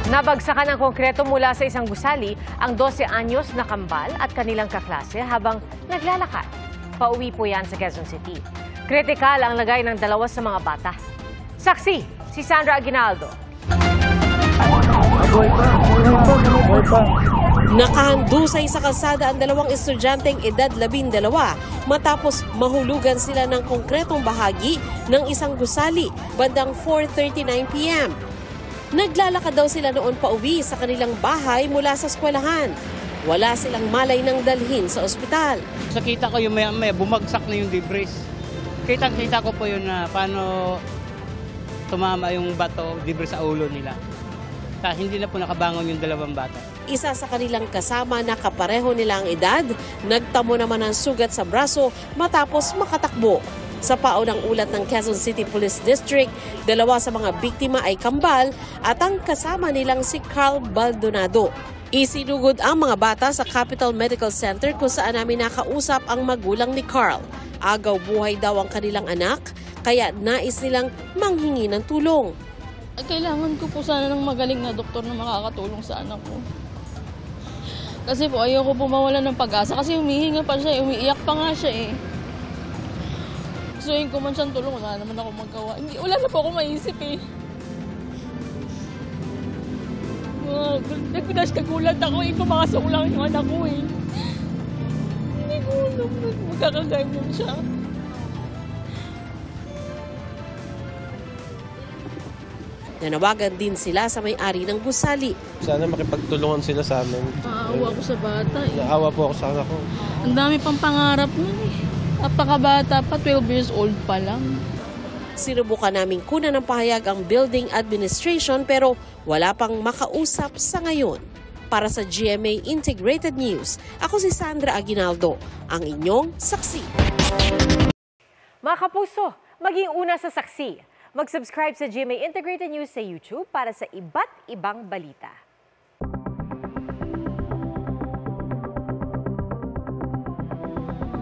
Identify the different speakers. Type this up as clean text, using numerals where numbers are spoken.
Speaker 1: Nabagsakan ng konkreto mula sa isang gusali ang 12 anyos na kambal at kanilang kaklase habang naglalakad. Pauwi po yan sa Quezon City. Kritikal ang lagay ng dalawa sa mga bata. Saksi, si Sandra Aguinaldo.
Speaker 2: Nakahandusay sa kalsada ang dalawang estudyanteng edad 12 matapos mahulugan sila ng konkretong bahagi ng isang gusali bandang 4:39 p.m. Naglalakad daw sila noon pauwi sa kanilang bahay mula sa eskwelahan. Wala silang malay ng dalhin sa ospital.
Speaker 3: Nakita ko yung may bumagsak na yung debris. Kitang-kita ko po yun na paano tumama yung bato, debris sa ulo nila. Hindi na po nakabangon yung dalawang bata.
Speaker 2: Isa sa kanilang kasama na kapareho nila ang edad, nagtamo naman ng sugat sa braso matapos makatakbo. Sa paunang ulat ng Quezon City Police District, dalawa sa mga biktima ay kambal at ang kasama nilang si Carl Baldonado. Isinugod ang mga bata sa Capital Medical Center kung saan namin nakausap ang magulang ni Carl. Agaw buhay daw ang kanilang anak, kaya nais nilang manghingi ng tulong.
Speaker 4: Kailangan ko po sana ng magaling na doktor na makakatulong sa anak ko. Kasi po ayoko po mawalan ng pag-asa kasi humihinga pa siya, umiiyak pa nga siya eh. Gustuin ko man siyang tulong, wala naman ako magawa. Wala na po ako maisip eh. Kagulat ako eh, pumasok lang yung anak ko eh. Hindi ko alam na magkakaganyan siya.
Speaker 2: Nanawagan din sila sa may-ari ng gusali.
Speaker 5: Sana makipagtulungan sila sa amin.
Speaker 4: Naawa ko sa bata eh.
Speaker 5: Naawa po ako sa anak ko.
Speaker 4: Ang dami pang pangarap nun eh. Napakabata pa, 12 years old pa lang.
Speaker 2: Sinubukan naming kunan ng pahayag ang building administration pero wala pang makausap sa ngayon. Para sa GMA Integrated News, ako si Sandra Aguinaldo, ang inyong saksi.
Speaker 1: Mga kapuso, maging una sa saksi. Mag-subscribe sa GMA Integrated News sa YouTube para sa iba't ibang balita.